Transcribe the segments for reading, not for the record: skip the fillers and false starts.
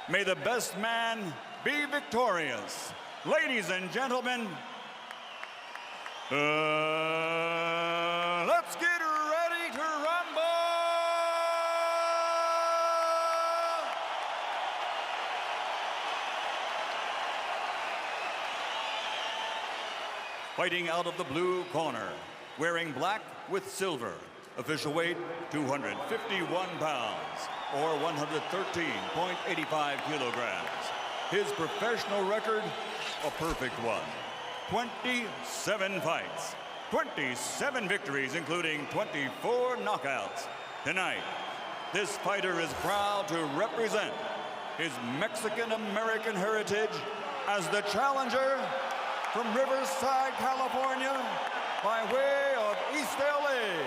May the best man be victorious. Ladies and gentlemen, let's get ready to rumble! Fighting out of the blue corner, wearing black with silver, official weight 251 pounds, or 113.85 kilograms. His professional record, a perfect one. 27 fights, 27 victories, including 24 knockouts. Tonight, this fighter is proud to represent his Mexican-American heritage as the challenger from Riverside, California, by way of East LA.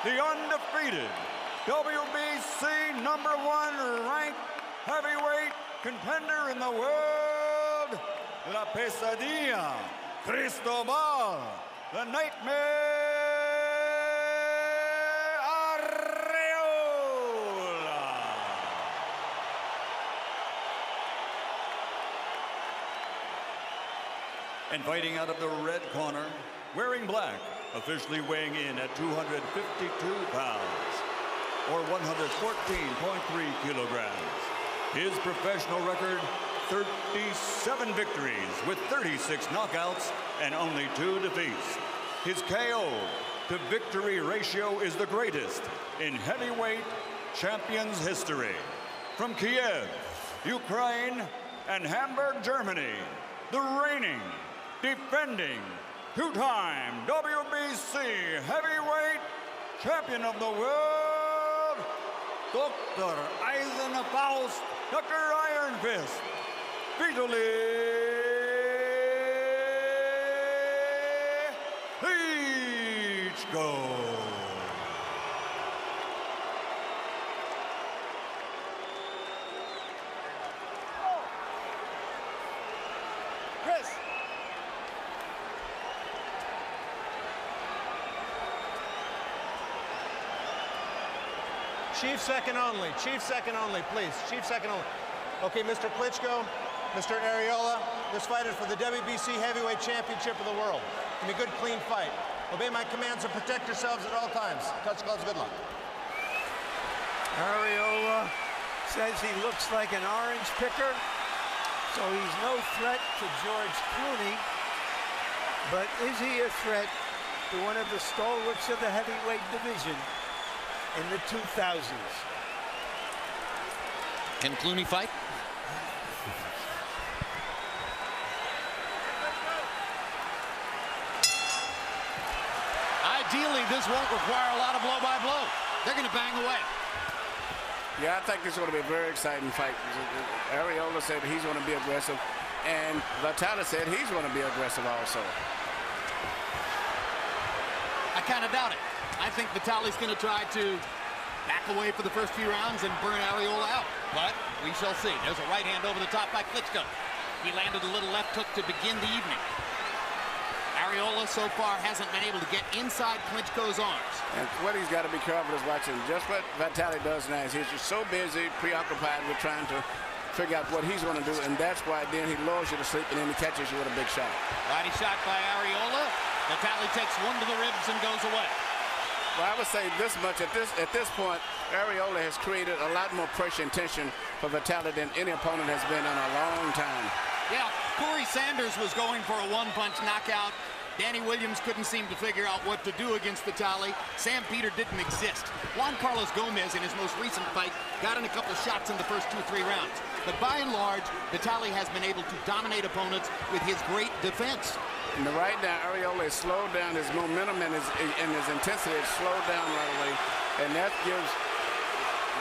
The undefeated WBC #1 ranked heavyweight contender in the world, La Pesadilla, Cristobal, the Nightmare, Arreola. And fighting out of the red corner, wearing black, officially weighing in at 252 pounds, or 114.3 kilograms. His professional record, 37 victories with 36 knockouts and only 2 defeats. His KO to victory ratio is the greatest in heavyweight champions history. From Kiev, Ukraine, and Hamburg, Germany, the reigning, defending, 2-time WBC heavyweight champion of the world, Dr. Eisenfaust, Dr. Iron Fist, Vitali Klitschko. Chris. Chief second only. Chief second only, please. Chief second only. Okay, Mr. Klitschko, Mr. Arreola, this fight is for the WBC Heavyweight Championship of the world. Give me a good, clean fight. Obey my commands and protect yourselves at all times. Touch gloves, good luck. Arreola says he looks like an orange picker, so he's no threat to George Clooney. But is he a threat to one of the stalwarts of the heavyweight division in the 2000s? Can Clooney fight? Ideally, this won't require a lot of blow-by-blow. They're going to bang away. Yeah, I think this is going to be a very exciting fight. Arreola said he's going to be aggressive, and Vitali said he's going to be aggressive also. I kind of doubt it. I think Vitali's going to try to back away for the first few rounds and burn Arreola out. But we shall see. There's a right hand over the top by Klitschko. He landed a little left hook to begin the evening. Arreola so far hasn't been able to get inside Klitschko's arms. And what he's got to be careful is watching just what Vitali does now. He's just so busy, preoccupied with trying to figure out what he's going to do, and that's why then he lulls you to sleep and then he catches you with a big shot. Body shot by Arreola. Vitali takes one to the ribs and goes away. Well, I would say this much. At this point, Arreola has created a lot more pressure and tension for Vitali than any opponent has been in a long time. Yeah, Corrie Sanders was going for a one-punch knockout. Danny Williams couldn't seem to figure out what to do against Vitali. Sam Peter didn't exist. Juan Carlos Gomez, in his most recent fight, got in a couple shots in the first 2-3 rounds. But by and large, Vitali has been able to dominate opponents with his great defense. And right now, Arreola has slowed down his momentum and his intensity has slowed down right away. And that gives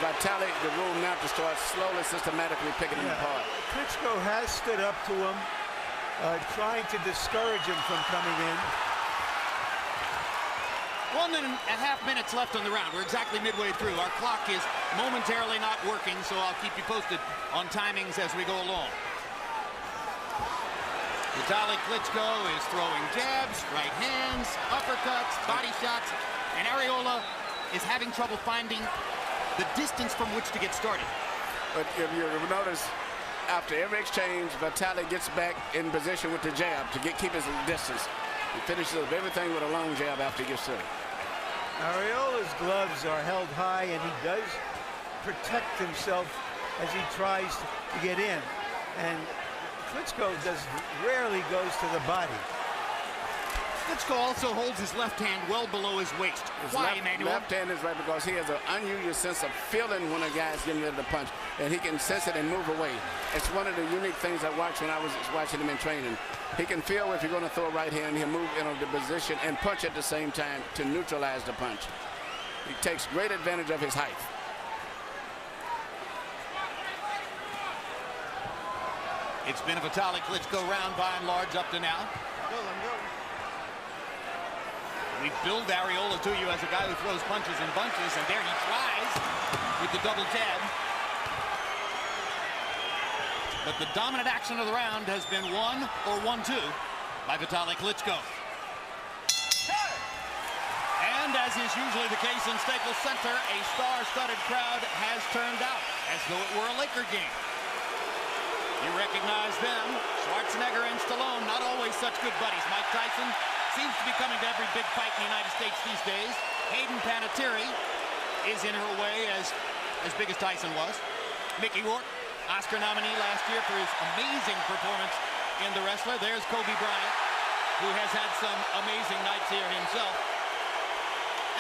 Vitali the room now to start slowly, systematically picking him apart. Klitschko has stood up to him, trying to discourage him from coming in. 1.5 minutes left on the round. We're exactly midway through. Our clock is momentarily not working, so I'll keep you posted on timings as we go along. Vitali Klitschko is throwing jabs, right hands, uppercuts, body shots, and Arreola is having trouble finding the distance from which to get started. But if you notice, after every exchange, Vitali gets back in position with the jab to keep his distance. He finishes up everything with a long jab after he gets through. Arreola's gloves are held high, and he does protect himself as he tries to get in. And Klitschko rarely goes to the body. Klitschko also holds his left hand well below his waist. Why, Manuel? Left hand is right because he has an unusual sense of feeling when a guy is getting ready to punch, and he can sense it and move away. It's one of the unique things I watched when I was watching him in training. He can feel if you're going to throw a right hand, he'll move into the position and punch at the same time to neutralize the punch. He takes great advantage of his height. It's been a Vitali Klitschko round by and large up to now. Go, let him go. We build Arreola to you as a guy who throws punches in bunches, and there he tries with the double jab. But the dominant action of the round has been 1 or 1-2 by Vitali Klitschko. And as is usually the case in Staples Center, a star-studded crowd has turned out as though it were a Laker game. You recognize them, Schwarzenegger and Stallone, not always such good buddies. Mike Tyson seems to be coming to every big fight in the United States these days. Hayden Panettiere is in her way as big as Tyson was. Mickey Rourke, Oscar nominee last year for his amazing performance in The Wrestler. There's Kobe Bryant, who has had some amazing nights here himself.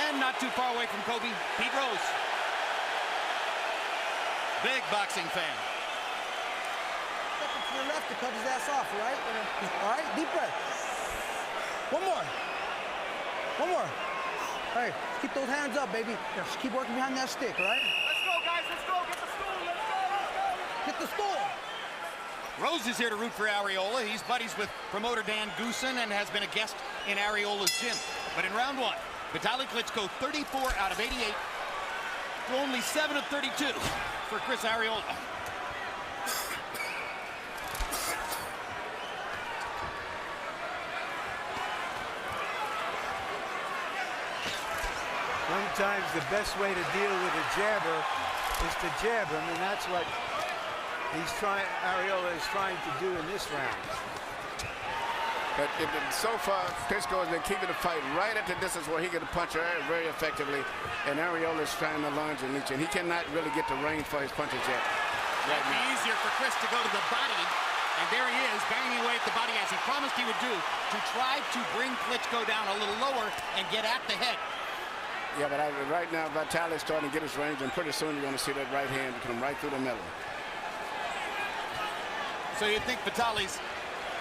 And not too far away from Kobe, Pete Rose. Big boxing fan. To the left to cut his ass off, right? All right, deep breath. One more. One more. All right, keep those hands up, baby. Just keep working behind that stick, all right? Let's go, guys. Let's go. Get the stool. Let's go. Let's go. Get the stool. Rose is here to root for Arreola. He's buddies with promoter Dan Goosen and has been a guest in Arreola's gym. But in round 1, Vitali Klitschko 34 out of 88 to only 7 of 32 for Chris Arreola. Sometimes the best way to deal with a jabber is to jab him, and that's what Arreola is trying to do in this round. But so far, Klitschko has been keeping the fight right at the distance where he can punch her very effectively, and Arreola is trying to lunge and reach, and he cannot really get the range for his punches yet. It'd be easier for Chris to go to the body, and there he is, banging away at the body as he promised he would do, to try to bring Klitschko down a little lower and get at the head. Yeah, but right now, Vitali's starting to get his range, and pretty soon you're going to see that right hand come right through the middle. So you think Vitali's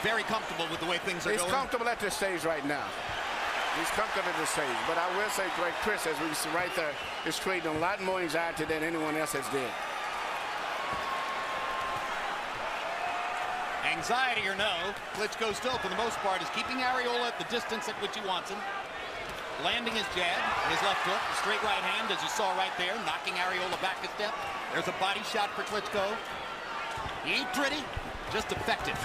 very comfortable with the way things are going? He's comfortable at this stage right now. He's comfortable at this stage. But I will say, like Chris, as we see right there, is creating a lot more anxiety than anyone else has did. Anxiety or no, Klitschko still, for the most part, is keeping Arreola at the distance at which he wants him. Landing his jab, his left hook, straight right hand, as you saw right there, knocking Arreola back a step. There's a body shot for Klitschko. He ain't pretty, just effective.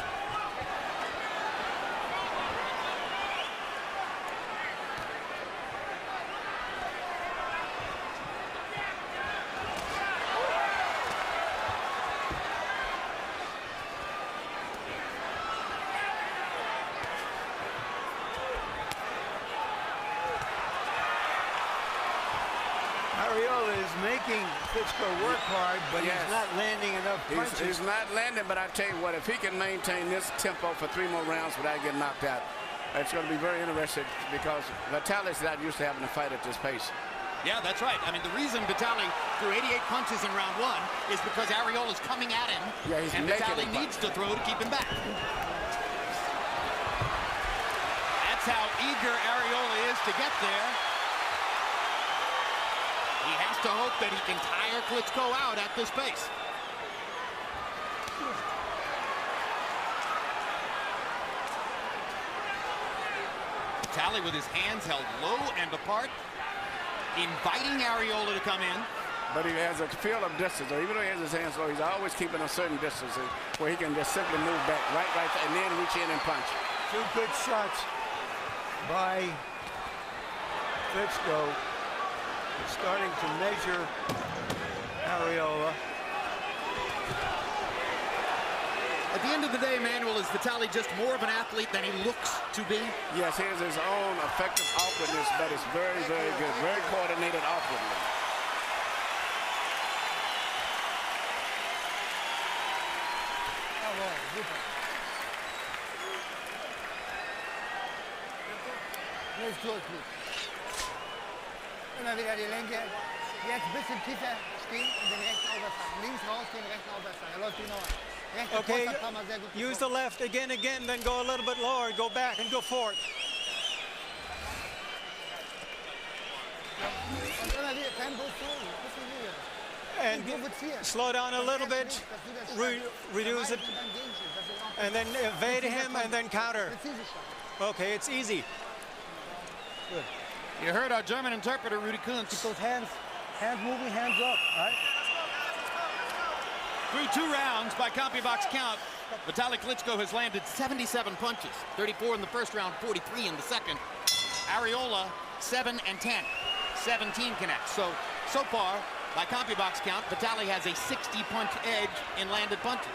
Arreola is making Klitschko work hard, but Yes. he's not landing enough punches. He's not landing, but I tell you what, if he can maintain this tempo for 3 more rounds without getting knocked out, it's going to be very interesting because Vitali's not used to having to fight at this pace. Yeah, that's right. I mean, the reason Vitali threw 88 punches in round 1 is because Arreola's coming at him, Yeah, he's and making Vitali him needs to throw to keep him back. That's how eager Arreola is to get there. He has to hope that he can tire Klitschko out at this pace. Vitali with his hands held low and apart, inviting Arreola to come in. But he has a feel of distance, or even though he has his hands low, he's always keeping a certain distance where he can just simply move back, right there, and then reach in and punch. 2 good shots by Klitschko. Starting to measure Arreola. At the end of the day, Manuel, is Vitali just more of an athlete than he looks to be? Yes, he has his own effective awkwardness, but it's very, very good. Very coordinated awkwardly. Jetzt durch. Immer wieder die Lenke. Jetzt ein bisschen tiefer stehen und den rechten Außerfang. Links rausgehen, rechten Außerfang. Er läuft genau. Okay, use the left again, then go a little bit lower. Go back and go forward. Und immer wieder kein Bus holen. And slow down a little bit, reduce it, and then evade him and then counter. Okay, it's easy. Good. You heard our German interpreter, Rudy Kuntz. Keep those hands moving, hands up, all right? Through 2 rounds by CompuBox count, Vitali Klitschko has landed 77 punches, 34 in the first round, 43 in the second. Arreola, 7 and 10, 17 connects. So far, by CompuBox count, Vitali has a 60-punch edge in landed punches.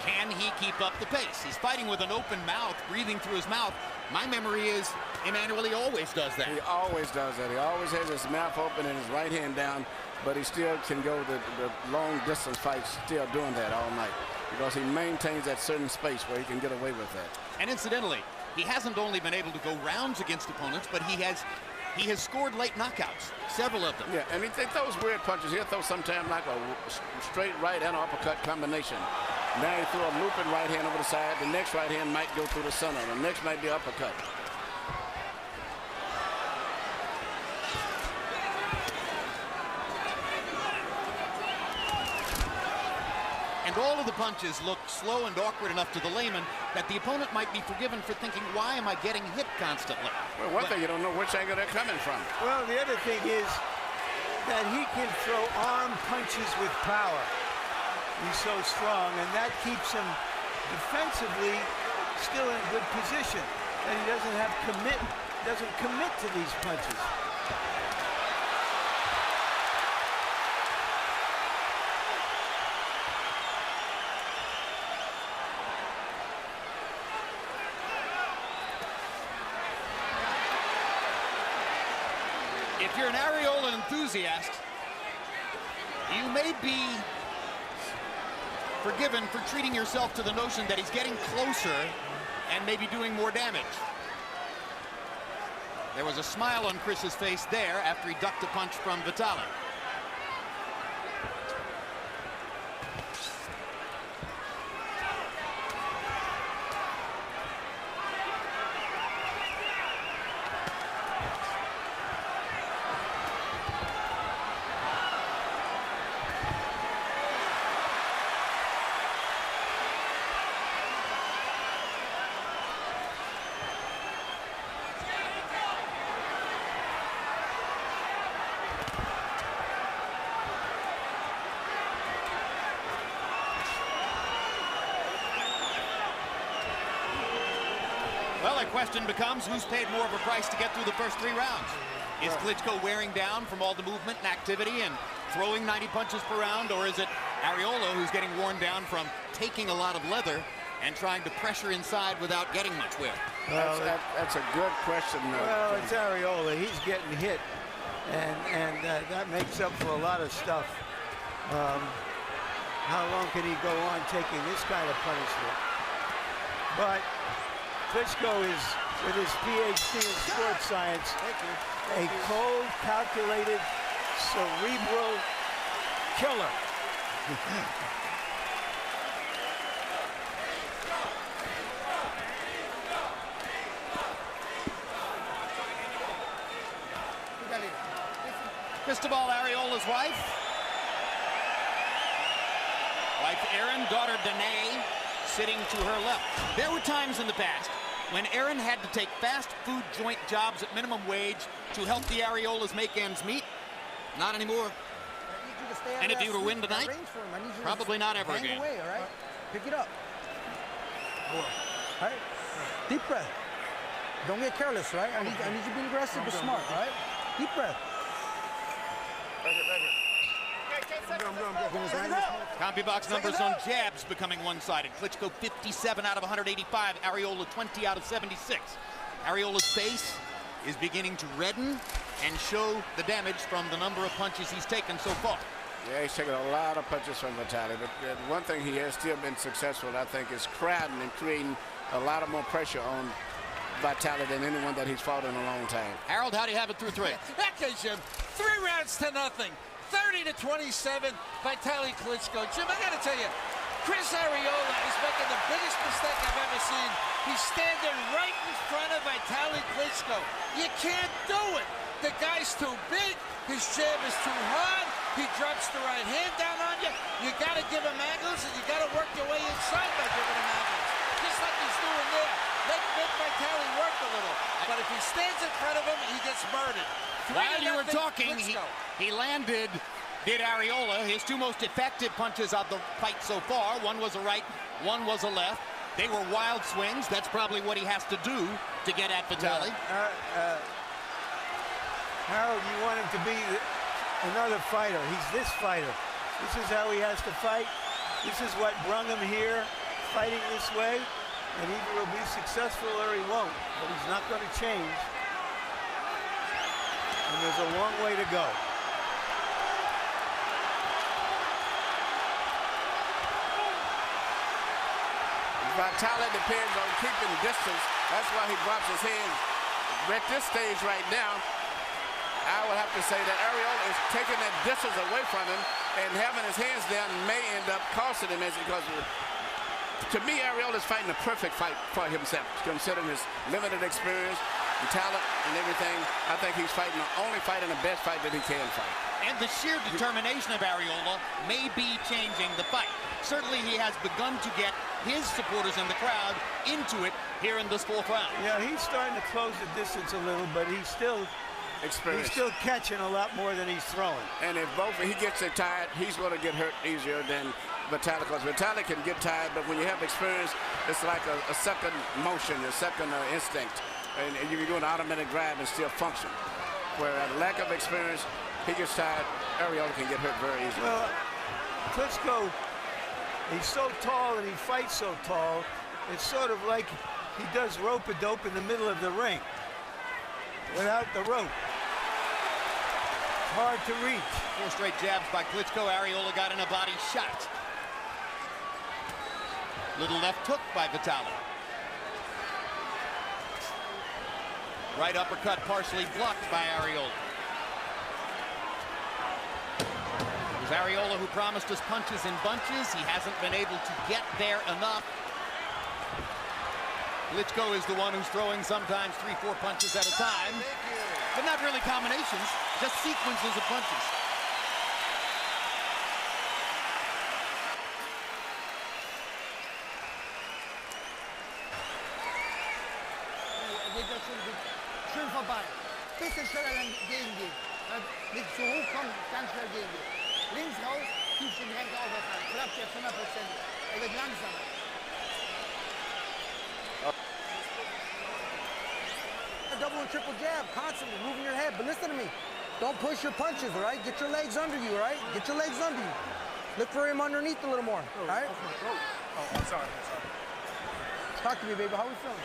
Can he keep up the pace? He's fighting with an open mouth, breathing through his mouth. My memory is Emmanuel, he always does that. He always does that. He always has his mouth open and his right hand down, but he still can go the long distance fights, still doing that all night, because he maintains that certain space where he can get away with that. And incidentally, he hasn't only been able to go rounds against opponents, but he has scored late knockouts, several of them. Yeah, and he throws weird punches. He'll throw sometimes like a straight right and uppercut combination. Now he threw a looping right hand over the side. The next right hand might go through the center. The next might be uppercut. And all of the punches look slow and awkward enough to the layman that the opponent might be forgiven for thinking, why am I getting hit constantly? Well, one thing, you don't know which angle they're coming from. Well, the other thing is that he can throw arm punches with power. He's so strong, and that keeps him defensively still in a good position. And he doesn't commit to these punches. If you're an Arreola enthusiast, you may be forgiven for treating yourself to the notion that he's getting closer and maybe doing more damage. There was a smile on Chris's face there after he ducked a punch from Vitali. Well, the question becomes, who's paid more of a price to get through the first 3 rounds? Is Klitschko wearing down from all the movement and activity and throwing 90 punches per round, or is it Arreola who's getting worn down from taking a lot of leather and trying to pressure inside without getting much wear? Well, that's a good question. Well, it's Arreola. He's getting hit, and that makes up for a lot of stuff. How long can he go on taking this kind of punishment? But Klitschko is, with his PhD in sports science, a cold, calculated, cerebral killer. Cristobal Arreola's wife. Wife Erin, daughter Danae, sitting to her left. There were times in the past when Erin had to take fast food joint jobs at minimum wage to help the Arreolas make ends meet. Not anymore. And if you were to win tonight, probably not ever again. Away, all right? Pick it up. All right? Deep breath. Don't get careless, right? I need you to be aggressive but smart, all right? Deep breath. Okay, 10 seconds. Go. CompuBox numbers on jabs becoming one-sided. Klitschko 57 out of 185. Arreola 20 out of 76. Arreola's face is beginning to redden and show the damage from the number of punches he's taken so far. Yeah, he's taken a lot of punches from Vitali, but one thing he has still been successful, I think, is crowding and creating a lot of more pressure on Vitali than anyone that he's fought in a long time. Harold, how do you have it through 3? Okay, Jim. 3 rounds to nothing. 30 to 27, Vitali Klitschko. Jim, I got to tell you, Chris Arreola is making the biggest mistake I've ever seen. He's standing right in front of Vitali Klitschko. You can't do it. The guy's too big. His jab is too hard. He drops the right hand down on you. You got to give him angles, and you got to work your way inside by giving him angles. Just like he's doing there. Let Vitali work a little. But if he stands in front of him, he gets murdered. While you were talking, he landed, did Arreola, his 2 most effective punches of the fight so far. One was a right, one was a left. They were wild swings. That's probably what he has to do to get at Vitali. Harold, you want him to be another fighter. He's this fighter. This is how he has to fight. This is what brought him here, fighting this way. And either he'll be successful or he won't. But he's not going to change. And there's a long way to go. Vitali depends on keeping distance. That's why he drops his hands. At this stage right now, I would have to say that Arreola is taking that distance away from him, and having his hands down may end up costing him, because to me, Arreola is fighting the perfect fight for himself, considering his limited experience and talent and everything. I think he's fighting the only fight and the best fight that he can fight. And the sheer determination of Arreola may be changing the fight. Certainly he has begun to get his supporters in the crowd into it here in this 4th round. Yeah, he's starting to close the distance a little, but he's still catching a lot more than he's throwing. And if he gets it tired, he's going to get hurt easier than Vitali, because Vitali can get tired, but when you have experience, it's like a second motion, a second instinct. And you can do an automatic drive and still function. Where at lack of experience, he gets tired, Arreola can get hurt very easily. Well, Klitschko, he's so tall and he fights so tall, it's sort of like he does rope-a-dope in the middle of the ring without the rope. It's hard to reach. 4 straight jabs by Klitschko. Arreola got in a body shot. Little left hook by Vitali. Right uppercut partially blocked by Arreola. It was Arreola who promised us punches in bunches. He hasn't been able to get there enough. Klitschko is the one who's throwing sometimes 3-4 punches at a time. But not really combinations, just sequences of punches. Schön vorbei. Bisschen schneller gegengehen. Nicht so hoch kommen, ganz schnell gegengehen. Links raus, tief den Renker aufwärts. Klappt jetzt 100%. Wird langsamer. Double and triple jab, constantly moving your head. But listen to me. Don't push your punches, all right? Get your legs under you, all right? Get your legs under you. Look for him underneath a little more, all right? Oh, I'm sorry. Talk to me, baby. How are we feeling?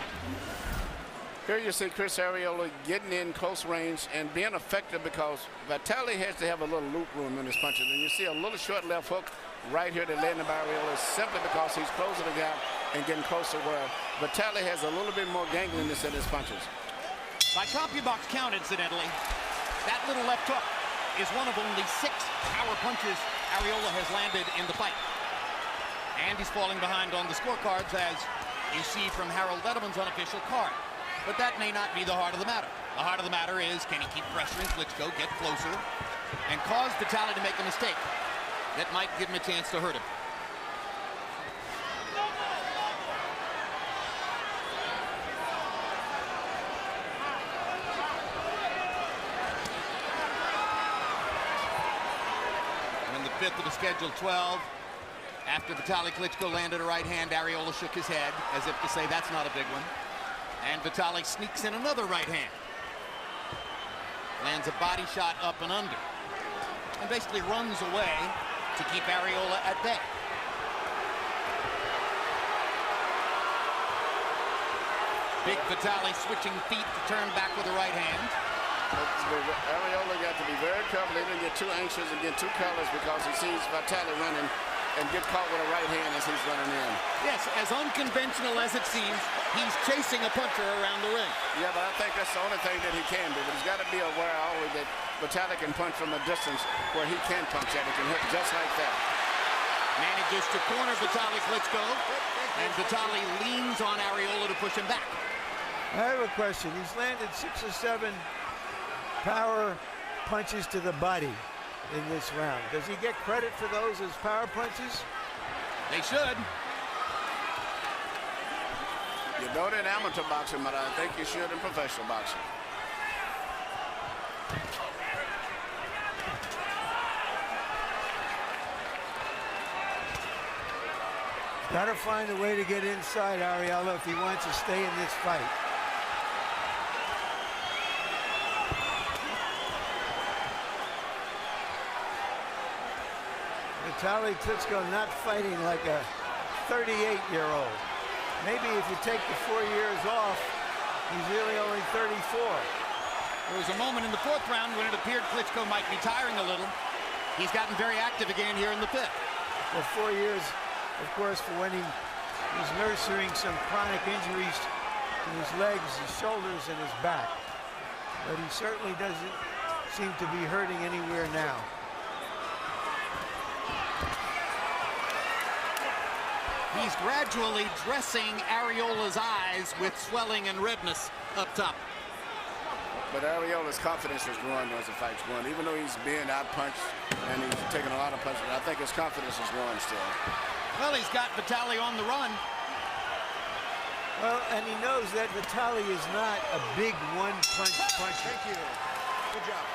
Here you see Chris Arreola getting in close range and being effective, because Vitali has to have a little loop room in his punches. And you see a little short left hook right here that landed by Arreola, simply because he's closing the gap and getting closer, where Vitali has a little bit more gangliness in his punches. By CompuBox count, incidentally, that little left hook is one of only 6 power punches Arreola has landed in the fight. And he's falling behind on the scorecards, as you see from Harold Letterman's unofficial card. But that may not be the heart of the matter. The heart of the matter is, can he keep pressuring Klitschko, get closer, and cause Vitali to make a mistake that might give him a chance to hurt him. And in the 5th of the scheduled 12, after Vitali Klitschko landed a right hand, Arreola shook his head as if to say that's not a big one. And Vitali sneaks in another right hand. Lands a body shot up and under. And basically runs away to to keep Arreola at bay. Big Vitali switching feet to turn back with the right hand. Arreola got to be very careful. He didn't get too anxious and get too careless because he sees Vitali running and get caught with a right hand as he's running in. Yes, as unconventional as it seems, he's chasing a puncher around the ring. Yeah, but I think that's the only thing that he can do. But he's got to be aware always that Vitali can punch from a distance where he can punch at. He can hit just like that. Manages to corner Vitali Klitschko, and Vitali leans on Arreola to push him back. I have a question. He's landed 6 or 7 power punches to the body in this round. Does he get credit for those as power punches? They should. You don't in amateur boxing, but I think you should in professional boxing. Got to find a way to get inside Arreola if he wants to stay in this fight. Vitali Klitschko not fighting like a 38-year-old. Maybe if you take the 4 years off, he's really only 34. There was a moment in the 4th round when it appeared Klitschko might be tiring a little. He's gotten very active again here in the 5th. Well, 4 years, of course, for when he was nursing some chronic injuries to his legs, his shoulders, and his back. But he certainly doesn't seem to be hurting anywhere now. He's gradually dressing Arreola's eyes with swelling and redness up top. But Arreola's confidence is growing as the fight's going. Even though he's being out-punched and he's taking a lot of punches, I think his confidence is growing still. Well, he's got Vitali on the run. Well, and he knows that Vitali is not a big one-punch puncher. Thank you. Good job.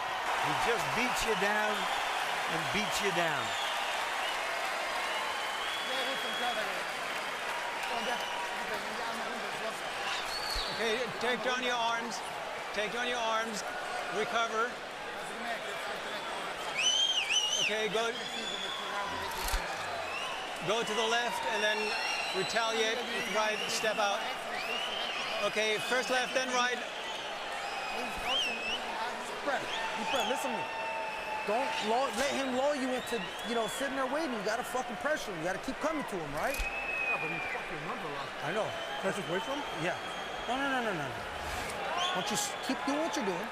He just beats you down and beats you down. Okay, take down your arms. Take down your arms. Recover. Okay, go to the left and then retaliate with right, step out. Okay, first left, then right. Brad, listen to me. Don't let him lull you into, sitting there waiting. You gotta fucking pressure him. You gotta keep coming to him, right? Yeah, but he fucking number lost. I know. Pressure away from him? Yeah. No. Why don't you keep doing what you're doing,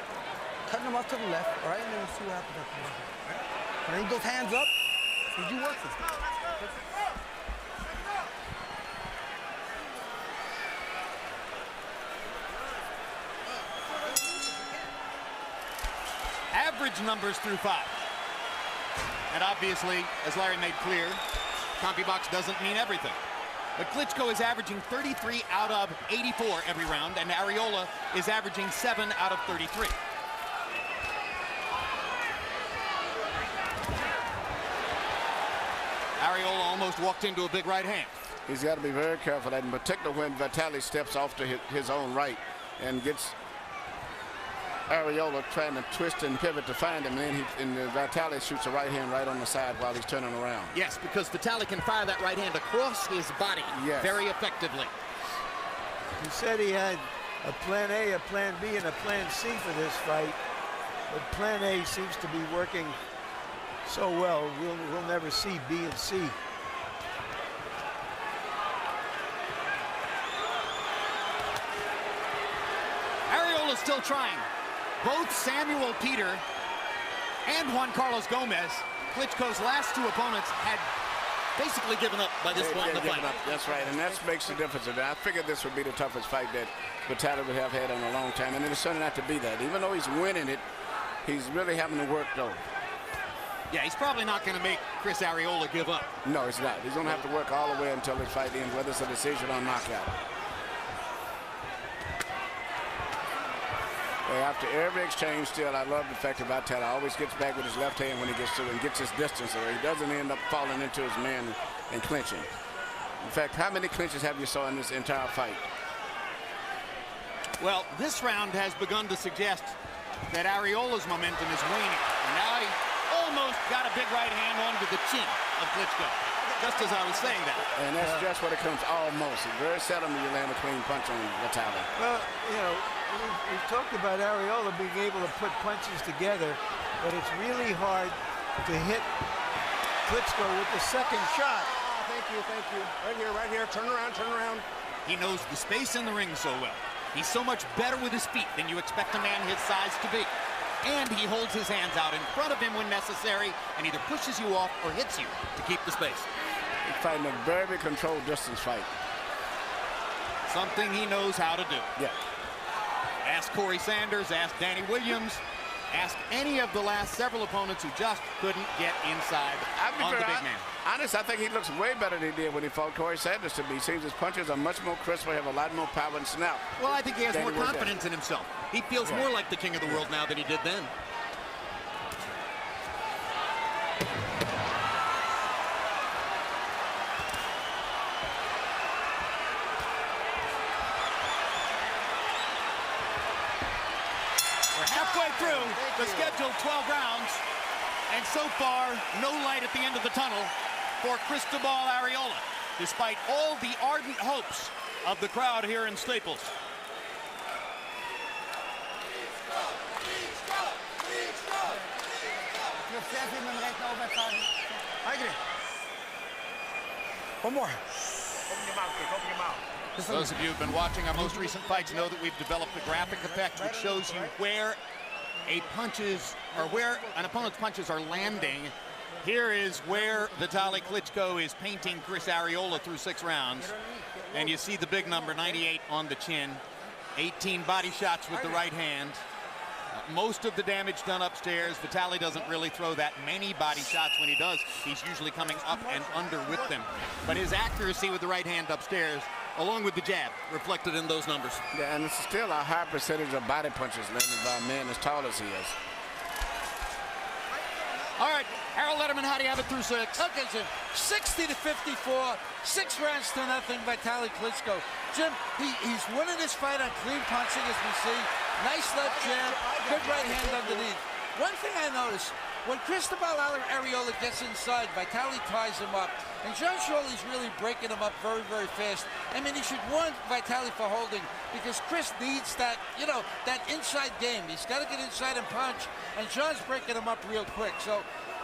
cutting him off to the left, all right, and then we'll see what happens after that. Right? And then he goes hands up. Did you work this? Average numbers through 5. And obviously, as Larry made clear, CompuBox doesn't mean everything. But Klitschko is averaging 33 out of 84 every round, and Arreola is averaging 7 out of 33. Arreola almost walked into a big right hand. He's got to be very careful, in particular when Vitali steps off to his own right and gets Arreola trying to twist and pivot to find him, and then Vitali shoots a right hand right on the side while he's turning around. Yes, because Vitali can fire that right hand across his body very effectively. He said he had a plan A, a plan B, and a plan C for this fight, but plan A seems to be working so well, we'll never see B and C. Arreola's still trying. Both Samuel Peter and Juan Carlos Gomez, Klitschko's last 2 opponents, had basically given up by this point in the fight. That's right, and that makes the difference. I figured this would be the toughest fight that Vitali would have had in a long time, and it's turning out to be that. Even though he's winning it, he's really having to work, though. Yeah, he's probably not going to make Chris Arreola give up. No, he's not. He's going to have to work all the way until his fight ends, whether it's a decision or knockout. After every exchange, still, I love the fact that Vitali always gets back with his left hand when he gets through and gets his distance, or he doesn't end up falling into his man and clinching. In fact, how many clinches have you saw in this entire fight? Well, this round has begun to suggest that Arreola's momentum is waning. And now he almost got a big right hand onto the chin of Klitschko, just as I was saying that. And that's just what it comes almost. Very seldom do you land a clean punch on Vitali. Well, you know, we've talked about Arreola being able to put punches together, but it's really hard to hit Klitschko with the second shot. Oh, thank you, thank you. Right here, turn around, turn around. He knows the space in the ring so well. He's so much better with his feet than you expect a man his size to be. And he holds his hands out in front of him when necessary and either pushes you off or hits you to keep the space. He's fighting a very controlled distance fight. Something he knows how to do. Yeah. Ask Corrie Sanders, ask Danny Williams, ask any of the last several opponents who just couldn't get inside on the big man. Honest, I think he looks way better than he did when he fought Corrie Sanders to me. Seems his punches are much more crisp, have a lot more power and snap. Well, I think he has more confidence in himself. He feels more like the king of the world now than he did then. We're halfway through the scheduled 12 rounds, and so far, no light at the end of the tunnel for Cristobal Arreola, despite all the ardent hopes of the crowd here in Staples. One more. Open your mouth, Kirk. Open your mouth. Those of you who've been watching our most recent fights know that we've developed a graphic effect which shows you where where an opponent's punches are landing. Here is where Vitali Klitschko is painting Chris Arreola through 6 rounds. And you see the big number, 98 on the chin. 18 body shots with the right hand. Most of the damage done upstairs. Vitali doesn't really throw that many body shots. When he does, he's usually coming up and under with them. But his accuracy with the right hand upstairs, along with the jab, reflected in those numbers. Yeah, and it's still a high percentage of body punches landed by a man as tall as he is. All right, Harold Letterman, how do you have it through 6? Okay, Jim. 60-54, 6 rounds to nothing by Vitali Klitschko. Jim, he's winning this fight on clean punching, as we see. Nice left jab, good right hand underneath. One thing I noticed, when Cristobal Arreola gets inside, Vitali ties him up. And John Shirley's really breaking him up very, very fast. I mean, he should warn Vitali for holding, because Chris needs that, you know, that inside game. He's got to get inside and punch, and John's breaking him up real quick. So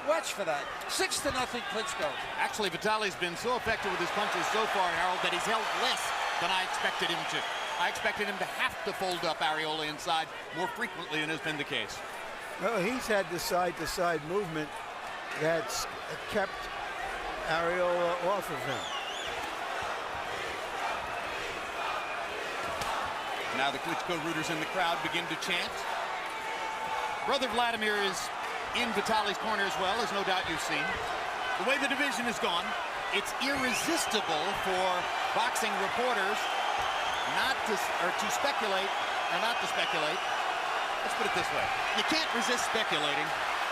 watch for that. 6-0 Klitschko. Actually, Vitali's been so effective with his punches so far, Harold, that he's held less than I expected him to. I expected him to have to fold up Arreola inside more frequently than has been the case. Well, he's had the side-to-side movement that's kept Arreola off of him. Now the Klitschko rooters in the crowd begin to chant. Brother Wladimir is in Vitali's corner as well, as no doubt you've seen. The way the division has gone, it's irresistible for boxing reporters to speculate. Let's put it this way. You can't resist speculating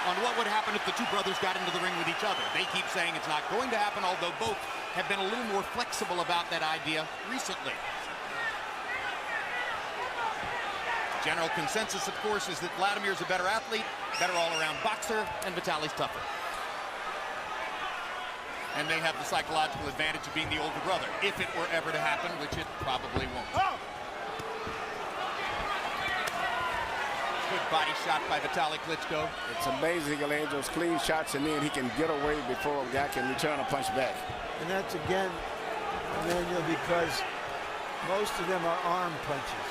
on what would happen if the two brothers got into the ring with each other. They keep saying it's not going to happen, although both have been a little more flexible about that idea recently. General consensus, of course, is that Vladimir's a better athlete, better all-around boxer, and Vitali's tougher. And they have the psychological advantage of being the older brother, if it were ever to happen, which it probably won't. Oh! Good body shot by Vitali Klitschko. It's amazing he can land those clean shots, and then he can get away before a guy can return a punch back. And that's, again, Manuel, because most of them are arm punches.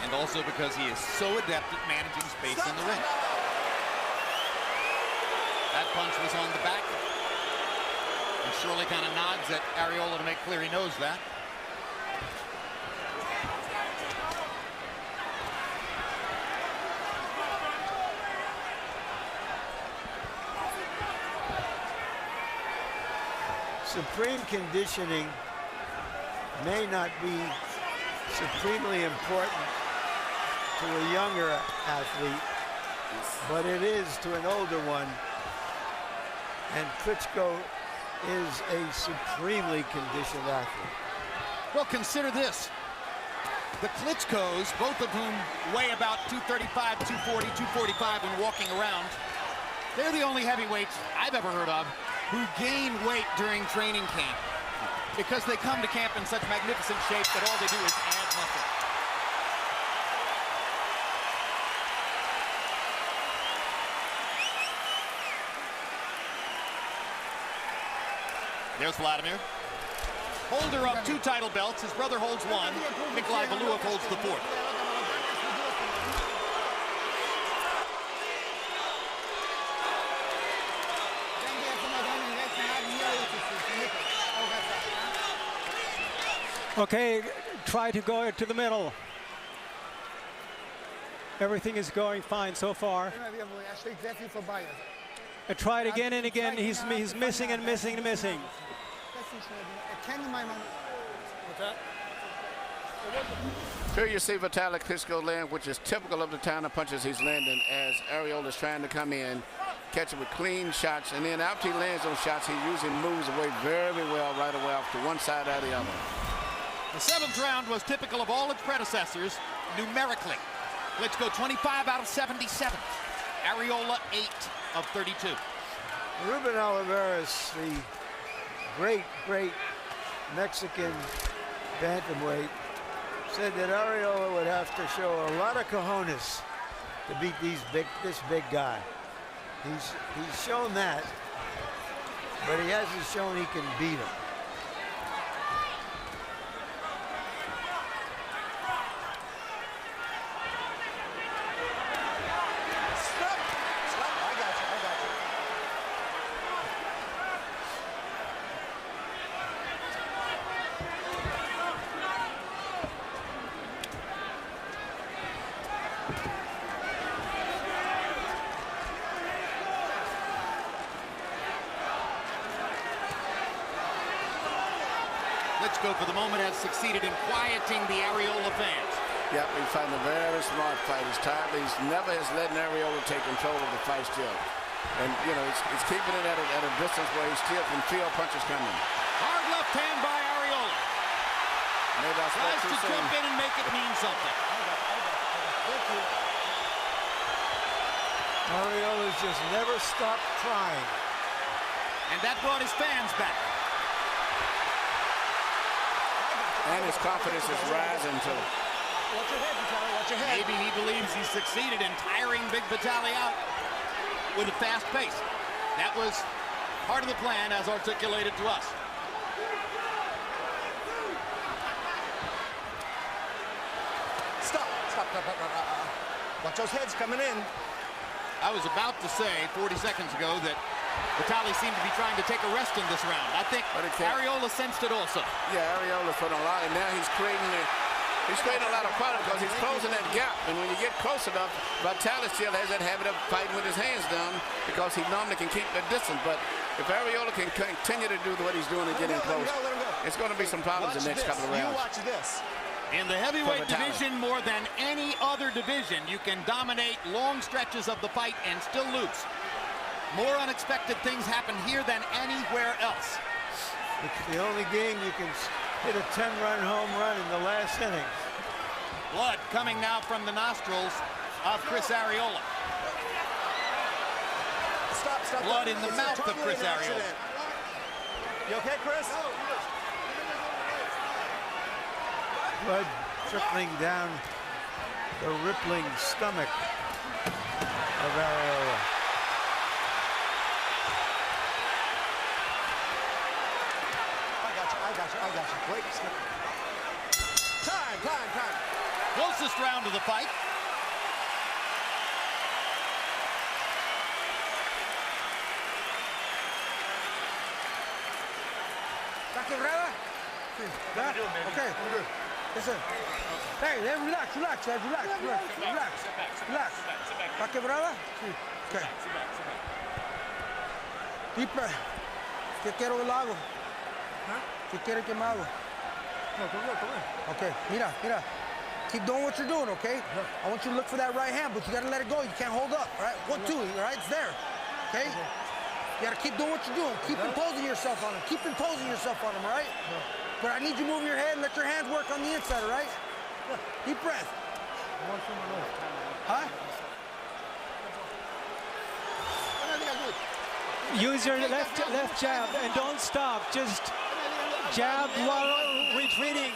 And also because he is so adept at managing space in the ring. That punch was on the back. And Shirley kind of nods at Arreola to make clear he knows that. Supreme conditioning may not be supremely important to a younger athlete, but it is to an older one. And Klitschko is a supremely conditioned athlete. Well, consider this. The Klitschkos, both of whom weigh about 235, 240, 245 when walking around, they're the only heavyweights I've ever heard of who gain weight during training camp because they come to camp in such magnificent shape that all they do is add muscle. There's Wladimir. Holder of 2 title belts. His brother holds 1. McCline holds the 4th. Okay, try to go to the middle. Everything is going fine so far. I tried again and again. He's missing and missing and missing. Here you see Vitali Klitschko land, which is typical of the kind of punches he's landing as Arreola is trying to come in, catch it with clean shots, and then after he lands those shots, he usually moves away very well right away off to one side or the other. The 7th round was typical of all its predecessors numerically. Klitschko 25 out of 77. Arreola 8 of 32. Ruben Oliveras, the great Mexican bantamweight, said that Arreola would have to show a lot of cojones to beat this big guy. He's shown that, but he hasn't shown he can beat him. Klitschko, for the moment, has succeeded in quieting the Arreola fans. Yep, he's fighting a very smart fight. He's tired. He's never has let Arreola take control of the fight still. And, you know, he's keeping it at a distance where he still can feel punches coming. Hard left hand by Arreola. Maybe I spoke tries too to soon. jump in and make it mean something. Arreola's just never stopped trying. And that brought his fans back. And his confidence is rising too. Watch your head, Vitali. Watch your head. Maybe he believes he's succeeded in tiring Big Vitali out with a fast pace. That was part of the plan as articulated to us. Stop. Watch those heads coming in. I was about to say 40 seconds ago that Vitali seemed to be trying to take a rest in this round. I think Arreola sensed it also. Yeah, Arreola's put a lot, and now he's creating a lot of product because he's closing that gap. And when you get close enough, Vitali still has that habit of fighting with his hands down because he normally can keep the distance. But if Arreola can continue to do what he's doing and get in close, it's going to be some problems in the next couple of rounds. You watch this. In the heavyweight division, more than any other division, you can dominate long stretches of the fight and still lose. More unexpected things happen here than anywhere else. It's the only game you can hit a 10-run home run in the last inning. Blood coming now from the nostrils of Chris Arreola. Stop. Blood in the mouth of Chris Arreola. You okay, Chris? Blood trickling down the rippling stomach of Arreola. I got you. Wait. Time. Closest round of the fight. ¿Está quebrada? Sí. Okay. Listen. Hey, relax. ¿Está quebrada? Sí. Okay. Deep breath. ¿Qué quiero que lo hago? ¿Qué quiere que me hago? Okay, mira. Keep doing what you're doing, okay? I want you to look for that right hand, but you gotta let it go. You can't hold up, all right? 1, 2, all right? It's there, okay? You gotta keep doing what you're doing. Keep imposing yourself on him, all right? But I need you moving your head and let your hands work on the inside, all right? Deep breath. Huh? Use your left jab and don't stop. Just jab while retreating.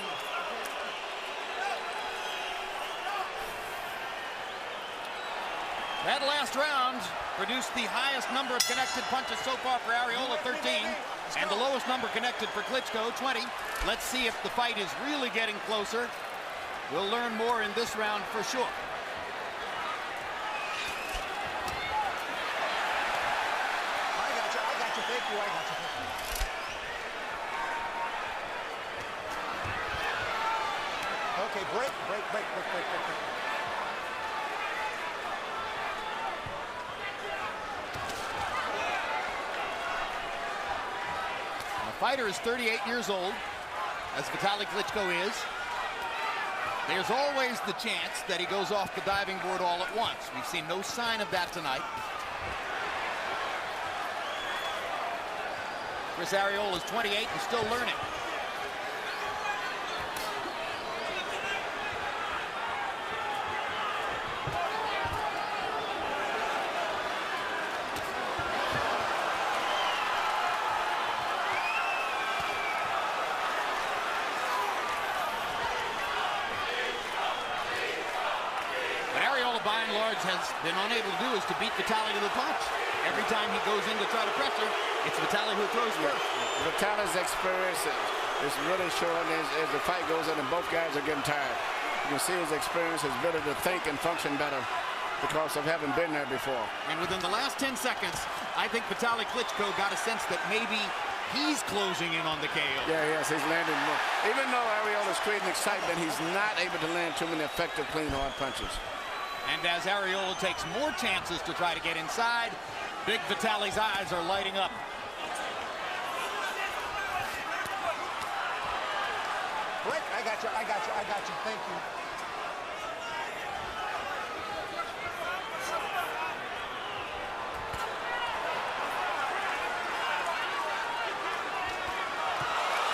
That last round produced the highest number of connected punches so far for Arreola, 13, and the lowest number connected for Klitschko, 20. Let's see if the fight is really getting closer. We'll learn more in this round for sure. I got you, thank you, I got you. Okay, break. The fighter is 38 years old, as Vitali Klitschko is. There's always the chance that he goes off the diving board all at once. We've seen no sign of that tonight. Chris Arreola is 28 and still learning. Has been unable to do is to beat Vitali to the punch. Every time he goes in to try to pressure, it's Vitali who throws first. Vitali's experience is really showing as the fight goes on and both guys are getting tired. You can see his experience, his ability to think and function better because of having been there before. And within the last 10 seconds, I think Vitali Klitschko got a sense that maybe he's closing in on the KO. Yes, he's landing more. Even though Arreola's creating excitement, he's not able to land too many effective, clean, hard punches. And as Arreola takes more chances to try to get inside, Big Vitali's eyes are lighting up. Break, I got you, thank you.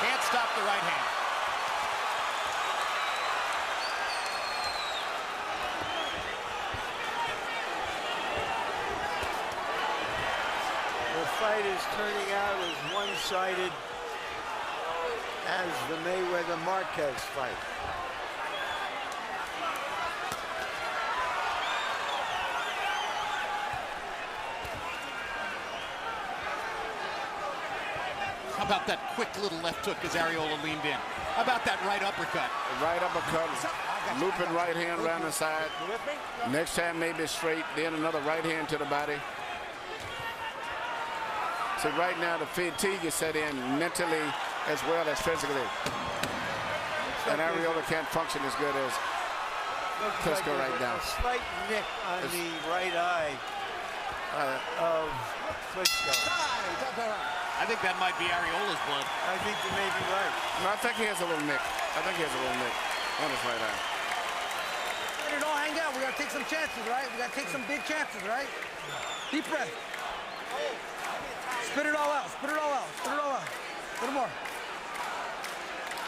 Can't stop the right hand. The fight is turning out as one-sided as the Mayweather-Marquez fight. How about that quick little left hook as Arreola leaned in? How about that right uppercut? Right uppercut, looping right hand around the side. Next time maybe straight, then another right hand to the body. See, right now the fatigue is set in mentally as well as physically. And Arreola can't function as good as Klitschko right now. A slight nick on the right eye of Klitschko. I think that might be Arreola's blood. I think you may be right. No, I think he has a little nick. On his right eye. It all hang out. We gotta take some chances, right? We gotta take some big chances, right? Deep breath. Spit it all out. Spit it all out. Spit it all out. A little more.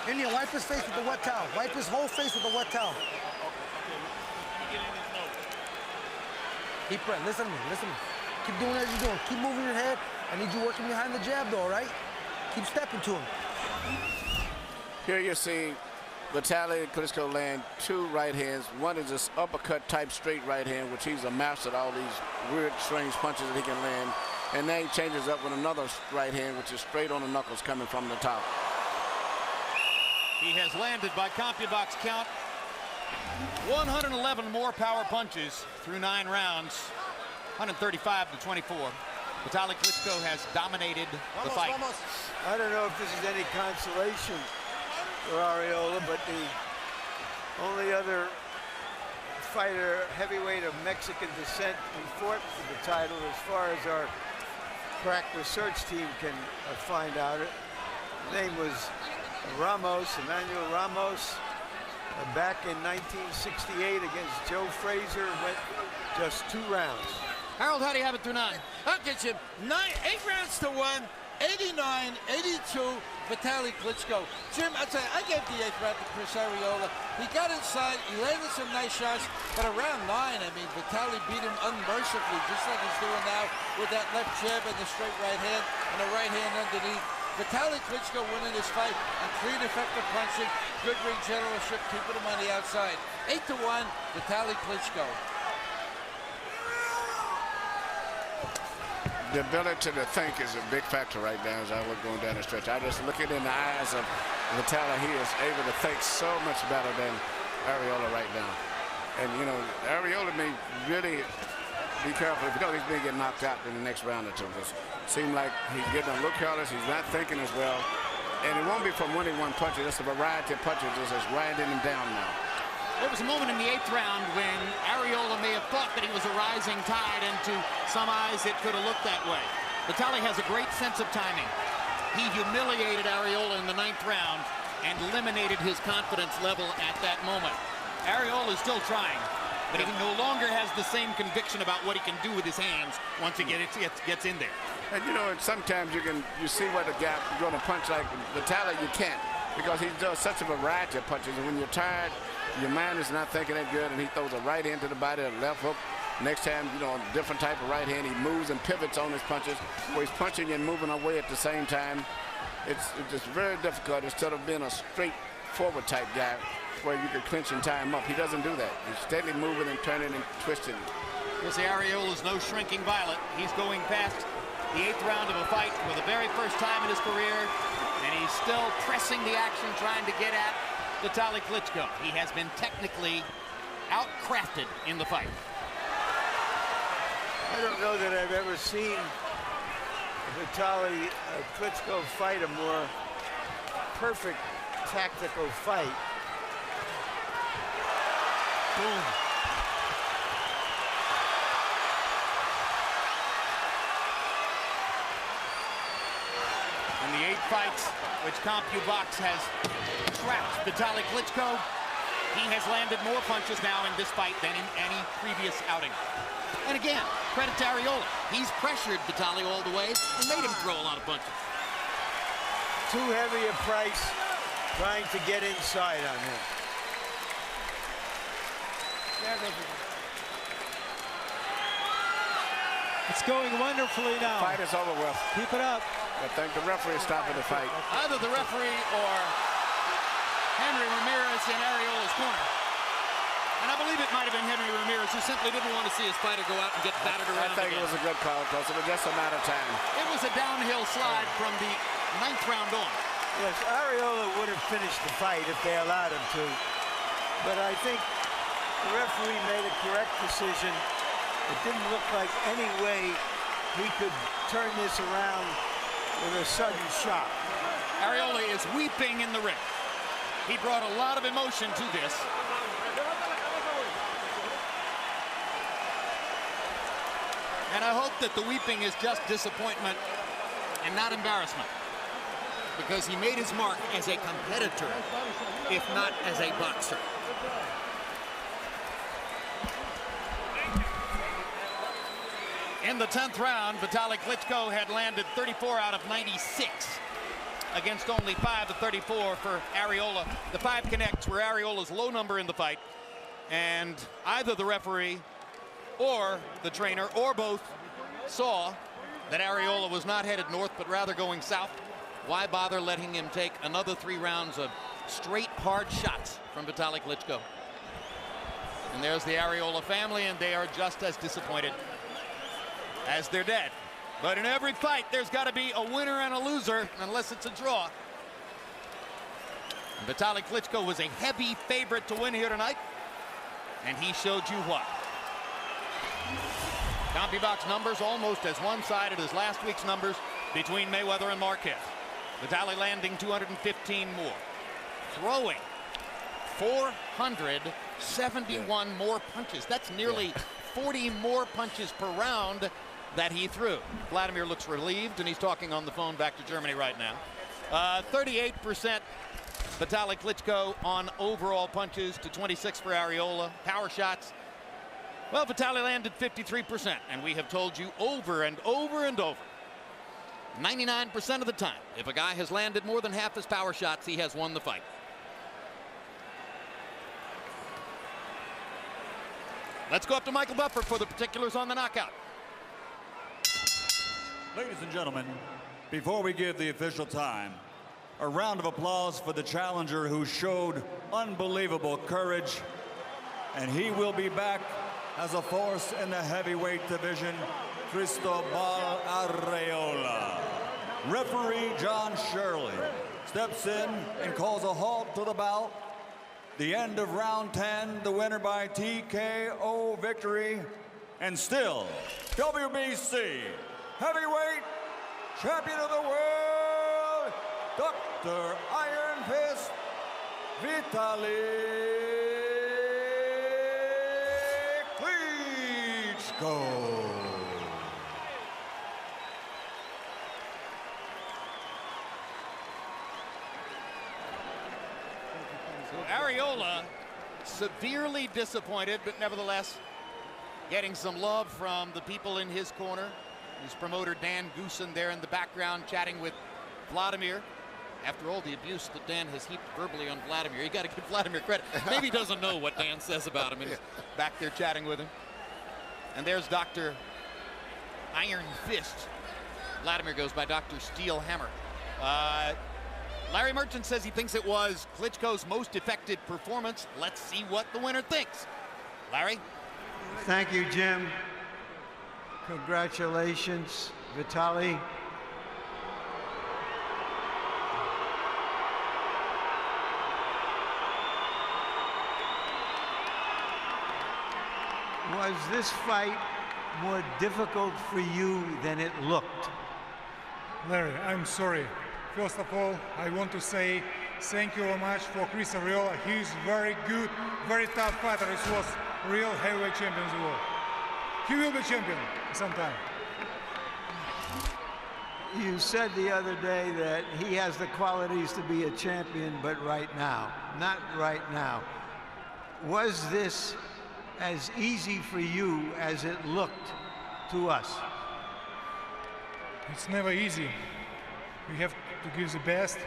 Indian, wipe his face with the wet towel. Wipe his whole face with the wet towel. Deep breath. Listen to me. Listen to me. Keep doing as you're doing. Keep moving your head. I need you working behind the jab, though, all right? Keep stepping to him. Here you're seeing Vitali Klitschko land two right hands. One is this uppercut type straight right hand, which he's a master at all these weird, strange punches that he can land. And then he changes up with another right hand, which is straight on the knuckles coming from the top. He has landed by CompuBox count 111 more power punches through 9 rounds, 135 to 24. Vitali Klitschko has dominated the fight. I don't know if this is any consolation for Arreola, but the only other fighter, heavyweight of Mexican descent, who fought for the title, as far as our crack research team can find out, his name was Emmanuel Ramos, back in 1968 against Joe Frazier, went just 2 rounds. Harold, how do you have it through 9? I'll get you 8 rounds to 1, 89-82, Vitali Klitschko. Jim, I tell you, I gave the 8th round to Chris Arreola. He got inside, he landed some nice shots, but around 9, I mean, Vitali beat him unmercifully, just like he's doing now with that left jab and the straight right hand and the right hand underneath. Vitali Klitschko winning this fight on clean, effective punching, good ring generalship, keeping him on the outside. 8-1, Vitali Klitschko. The ability to think is a big factor right now as I was going down the stretch. I just look it in the eyes of Vitali. He is able to think so much better than Arreola right now. And, you know, Arreola may really be careful because he's been getting knocked out in the next round or two. It seems like he's getting a little careless. He's not thinking as well. And it won't be from winning one punch. It's a variety of punches just grinding him down now. There was a moment in the 8th round when Arreola may have thought that he was a rising tide, and to some eyes it could have looked that way. Vitali has a great sense of timing. He humiliated Arreola in the 9th round and eliminated his confidence level at that moment. Arreola is still trying, but he no longer has the same conviction about what he can do with his hands once he gets in there. And you know, sometimes you see where the gap is going to punch like Vitali, you can't, because he does such a variety of punches, and when you're tired, your mind is not thinking that good, and he throws a right hand to the body, a left hook. Next time, you know, a different type of right hand. He moves and pivots on his punches, where he's punching and moving away at the same time. It's just very difficult instead of being a straightforward type guy where you can clinch and tie him up. He doesn't do that. He's steadily moving and turning and twisting. You'll see Arreola is no shrinking violet. He's going past the 8th round of a fight for the very first time in his career, and he's still pressing the action, trying to get at Vitali Klitschko. He has been technically outcrafted in the fight. I don't know that I've ever seen Vitali Klitschko fight a more perfect tactical fight. Boom. In the 8 fights which CompuBox has trapped Vitali Klitschko, he has landed more punches now in this fight than in any previous outing. And again, credit to Arreola. He's pressured Vitali all the way and made him throw a lot of punches. Too heavy a price trying to get inside on him. It's going wonderfully now. Fight is over with. Keep it up. I think the referee is stopping the fight. Either the referee or Henry Ramirez in Arreola's corner. And I believe it might have been Henry Ramirez, who simply didn't want to see his fighter go out and get battered around. I think again. it was a good call, because it was just a matter of time. It was a downhill slide from the 9th round on. Yes, Arreola would have finished the fight if they allowed him to. But I think the referee made a correct decision. It didn't look like any way he could turn this around with a sudden shot. Arreola is weeping in the ring. He brought a lot of emotion to this. And I hope that the weeping is just disappointment and not embarrassment, because he made his mark as a competitor, if not as a boxer. In the 10th round, Vitali Klitschko had landed 34 out of 96 against only 5 of 34 for Arreola. The 5 connects were Arreola's low number in the fight, and either the referee or the trainer or both saw that Arreola was not headed north but rather going south. Why bother letting him take another 3 rounds of straight hard shots from Vitali Klitschko? And there's the Arreola family, and they are just as disappointed as their dad. But in every fight, there's got to be a winner and a loser, unless it's a draw. And Vitali Klitschko was a heavy favorite to win here tonight, and he showed you what. CompuBox numbers almost as one-sided as last week's numbers between Mayweather and Marquez. Vitali landing 215 more. Throwing 471 more punches. That's nearly 40 more punches per round that he threw. Wladimir looks relieved, and he's talking on the phone back to Germany right now. 38% Vitali Klitschko on overall punches to 26 for Arreola. Power shots. Well, Vitali landed 53%, and we have told you over and over and over 99% of the time, if a guy has landed more than half his power shots, he has won the fight. Let's go up to Michael Buffer for the particulars on the knockout. Ladies and gentlemen, before we give the official time, a round of applause for the challenger who showed unbelievable courage, and he will be back as a force in the heavyweight division, Cristobal Arreola. Referee John Shirley steps in and calls a halt to the bout. The end of round 10, the winner by TKO victory, and still WBC heavyweight champion of the world, Dr. Iron Fist, Vitali Klitschko. Arreola severely disappointed, but nevertheless getting some love from the people in his corner. His promoter Dan Goosen there in the background chatting with Wladimir. After all the abuse that Dan has heaped verbally on Wladimir, you got to give Wladimir credit. Maybe he doesn't know what Dan says about him, and he's back there chatting with him. And there's Dr. Iron Fist. Wladimir goes by Dr. Steel Hammer. Larry Merchant says he thinks it was Klitschko's most effective performance. Let's see what the winner thinks. Larry? Thank you, Jim. Congratulations, Vitali. Was this fight more difficult for you than it looked? Larry, I'm sorry. First of all, I want to say thank you very much for Chris Arreola. He's very good, very tough fighter. He was real heavyweight champion in the world. He will be champion sometime. You said the other day that he has the qualities to be a champion, but right now, not right now. Was this as easy for you as it looked to us? It's never easy. We have to give the best.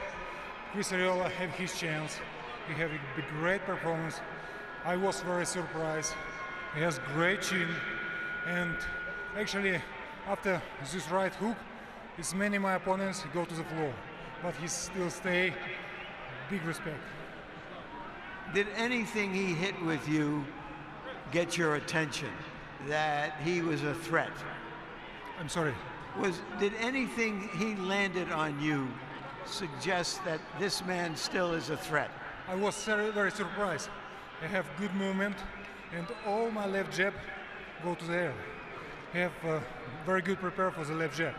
Chris Arreola had his chance. He had a great performance. I was very surprised. He has great chin, and actually after this right hook, it's many of my opponents go to the floor, but he still stay. Big respect. Did anything he hit with you get your attention, that he was a threat? I'm sorry? Did anything he landed on you suggest that this man still is a threat? I was very, very surprised. I have good movement, and all my left jab go to the air. I have very good prepare for the left jab.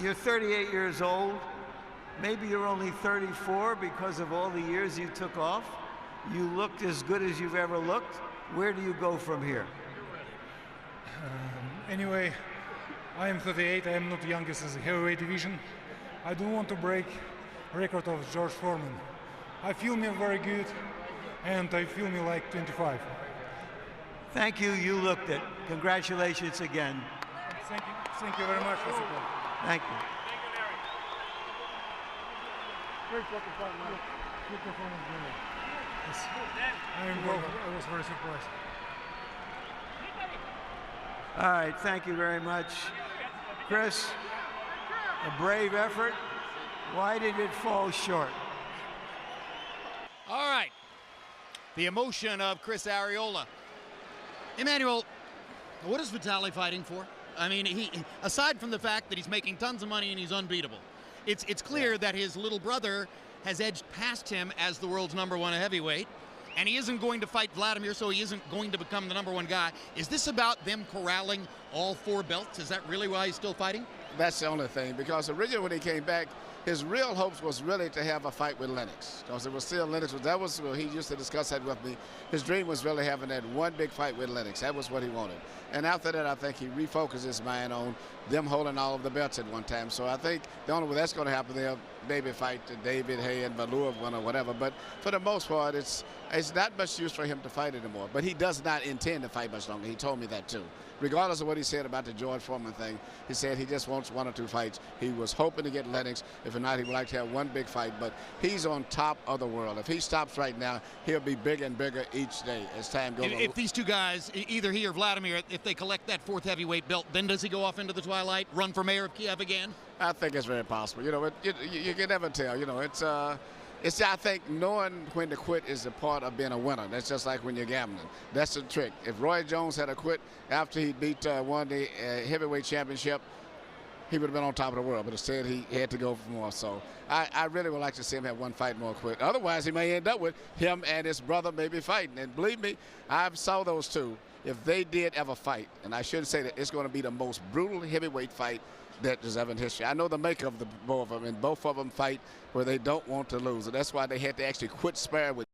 You're 38 years old. Maybe you're only 34 because of all the years you took off. You looked as good as you've ever looked. Where do you go from here? Anyway, I am 38. I am not the youngest in the heavyweight division. I don't want to break record of George Foreman. I feel me very good, and I feel me like 25. Thank you. You looked it. Congratulations again. Thank you. Thank you very much for support. Thank you. Great performance. Good performance, Jameel. Yes. I was very surprised. All right, thank you very much. Chris, a brave effort. Why did it fall short? All right. The emotion of Chris Arreola. Emmanuel, what is Vitali fighting for? I mean, he, aside from the fact that he's making tons of money and he's unbeatable, it's clear that his little brother has edged past him as the world's #1 heavyweight, and he isn't going to fight Wladimir, so he isn't going to become the #1 guy. Is this about them corralling all 4 belts? Is that really why he's still fighting? That's the only thing, because originally when he came back, his real hopes was really to have a fight with Lennox, because it was still Lennox. That was he used to discuss that with me. His dream was really having that one big fight with Lennox. That was what he wanted. And after that, I think he refocused his mind on them holding all of the belts at one time. So I think the only way that's going to happen, they'll maybe fight David, Haye, and Pulev one or whatever. But for the most part, it's not much use for him to fight anymore. But he does not intend to fight much longer. He told me that too. Regardless of what he said about the George Foreman thing, he said he just wants 1 or 2 fights. He was hoping to get Lennox. If not, he would like to have one big fight. But he's on top of the world. If he stops right now, he'll be bigger and bigger each day as time goes on. If these two guys, either he or Wladimir, if they collect that 4th heavyweight belt, then does he go off into the twilight, run for mayor of Kiev again? I think it's very possible. You know, you can never tell. You know, it's I think knowing when to quit is a part of being a winner. That's just like when you're gambling. That's the trick. If Roy Jones had to quit after he won the heavyweight championship, he would have been on top of the world. But instead, he had to go for more. So I really would like to see him have one fight more quit. Otherwise, he may end up with him and his brother maybe fighting. And believe me, I saw those two. If they did ever fight, and I shouldn't say that, it's going to be the most brutal heavyweight fight that there's ever in history. I know the makeup of both of them, and both of them fight where they don't want to lose. And that's why they had to actually quit sparring with